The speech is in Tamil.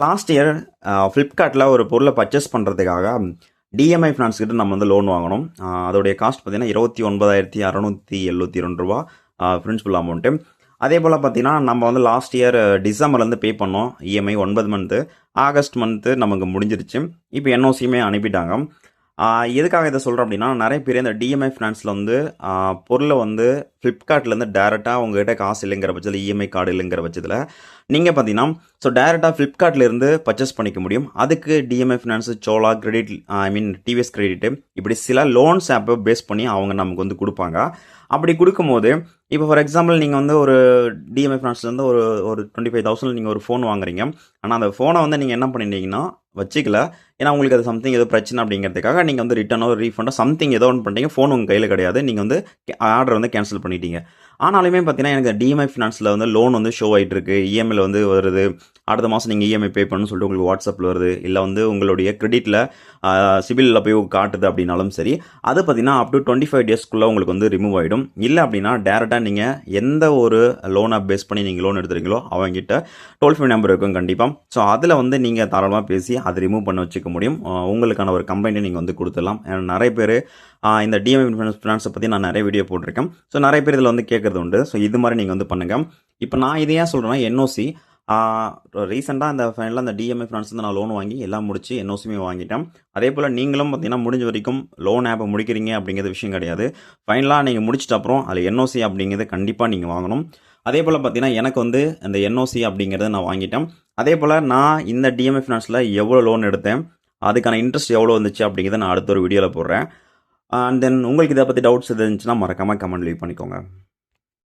லாஸ்ட் இயர் ஃப்ளிப்கார்ட்டில் ஒரு பொருளை பர்ச்சேஸ் பண்ணுறதுக்காக டிஎம்ஐ ஃபினான்ஸ் கிட்ட நம்ம வந்து லோன் வாங்கணும். அதோடைய காஸ்ட் பார்த்தீங்கன்னா 29,672 ரூபா பிரின்சிபல் அமௌண்ட்டு. அதே போல் பார்த்தீங்கன்னா நம்ம வந்து லாஸ்ட் இயர் டிசம்பர்லேருந்து பே பண்ணோம் இஎம்ஐ 9 மந்த்து. ஆகஸ்ட் மந்த்து நமக்கு முடிஞ்சிருச்சு. இப்போ என்ஓசியுமே அனுப்பிட்டாங்க. எதுக்காக இதை சொல்கிறோம் அப்படின்னா, நிறைய பேர் இந்த டிஎம்ஐ ஃபினான்ஸில் வந்து பொருளை வந்து ஃப்ளிப்கார்ட்லேருந்து டேரெக்டாக உங்ககிட்ட காசு இல்லைங்கிற பட்சத்தில், இஎம்ஐ கார்டு இல்லைங்கிற பட்சத்தில் நீங்கள் பார்த்தீங்கன்னா டேரெக்டாக ஃப்ளிப்கார்ட்லேருந்து பர்ச்சேஸ் பண்ணிக்க முடியும். அதுக்கு டிஎம்ஐ ஃபினான்ஸு, சோலா கிரெடிட், டிவிஎஸ் கிரெடிட்டு, இப்படி சில லோன்ஸ் ஆப்பை பேஸ் பண்ணி அவங்க நமக்கு வந்து கொடுப்பாங்க. அப்படி கொடுக்கும்போது இப்போ ஃபார் எக்ஸாம்பிள் நீங்கள் வந்து ஒரு டிஎம்ஐ ஃபினான்ஸ்லேருந்து ஒரு 25,000 நீங்கள் ஒரு ஃபோன் வாங்குறீங்க. ஆனால் அந்த ஃபோனை வந்து நீங்கள் என்ன பண்ணிட்டீங்கன்னா வச்சுக்கல. ஏன்னா உங்களுக்கு அது சம்திங் ஏதோ பிரச்சனை அப்படிங்கிறதுக்காக நீங்கள் வந்து ரிட்டனோ ரீஃபண்டோ சம்திங் ஏதோ ஒன்று பண்ணிட்டீங்க. ஃபோன் உங்கள் கையில் கிடையாது. நீங்கள் வந்து ஆர்டர் வந்து கேன்சல் பண்ணிட்டீங்க. ஆனாலுமே பார்த்தீங்கன்னா எனக்கு டிஎம்ஐ ஃபினான்ஸில் வந்து லோன் வந்து ஷோ ஆகிட்டு இருக்கு, இஎம்ஐயில் வந்து வருது. அடுத்த மாதம் நீங்கள் இஎம்ஐ பே பண்ணணும்னு சொல்லிட்டு உங்களுக்கு வாட்ஸ்அப்பில் வருது, இல்லை வந்து உங்களுடைய கிரெடிட்டில் சிபிலில் போய் காட்டுது அப்படின்னாலும் சரி, அது பார்த்தீங்கன்னா அப் டு 25 டேஸ்க்குள்ளே உங்களுக்கு வந்து ரிமூவ் ஆகிடும். இல்லை அப்படின்னா டேரெக்டாக நீங்கள் எந்த ஒரு லோனை பேஸ் பண்ணி நீங்கள் லோன் எடுத்துறீங்களோ அவங்ககிட்ட டோல் ஃப்ரீ நம்பர் இருக்கும் கண்டிப்பாக. ஸோ அதில் வந்து நீங்கள் தாராளமாக பேசி அதை ரிமூவ் பண்ண வச்சுக்க முடியும். உங்களுக்கான ஒரு கம்ப்ளைண்ட்டை நீங்கள் வந்து கொடுத்துடலாம். நிறைய பேர் இந்த டிஎம்ஐ ஃபினான்ஸை பற்றி நான் நிறைய வீடியோ போட்டிருக்கேன். ஸோ நிறைய பேர் இதில் வந்து கேட்குறது உண்டு. ஸோ இது மாதிரி நீங்கள் வந்து பண்ணுங்கள். இப்போ நான் இதை ஏன் சொல்கிறேன்னா, என்ஓசி ரீசெண்டாக இந்த ஃபைனலாக அந்த டிஎம்ஐ ஃபினான்ஸ் வந்து நான் லோன் வாங்கி எல்லாம் முடிச்சு என்ஓசியுமே வாங்கிட்டேன். அதே போல் நீங்களும் பார்த்தீங்கன்னா முடிஞ்ச வரைக்கும் லோன் ஆப்பை முடிக்கிறீங்க அப்படிங்கிறது விஷயம் கிடையாது. ஃபைனலாக நீங்கள் முடிச்சிட்ட அப்புறம் அதில் என்ஓசி அப்படிங்கிறது கண்டிப்பாக நீங்கள் வாங்கணும். அதே போல் பார்த்தீங்கன்னா எனக்கு வந்து அந்த என்ஓசி அப்படிங்கிறத நான் வாங்கிட்டேன். அதே போல் நான் இந்த டிஎம்ஐ ஃபினான்ஸில் எவ்வளோ லோன் எடுத்தேன், அதுக்கான இன்ட்ரெஸ்ட் எவ்வளோ வந்துச்சு அப்படிங்கிறத நான் அடுத்த ஒரு வீடியோவில் போடுறேன். அண்ட் தென் உங்களுக்கு இதை பற்றி டவுட்ஸ் எது இருந்துச்சுன்னா மறக்காமல் கமெண்ட் லீவ் பண்ணிக்கோங்க.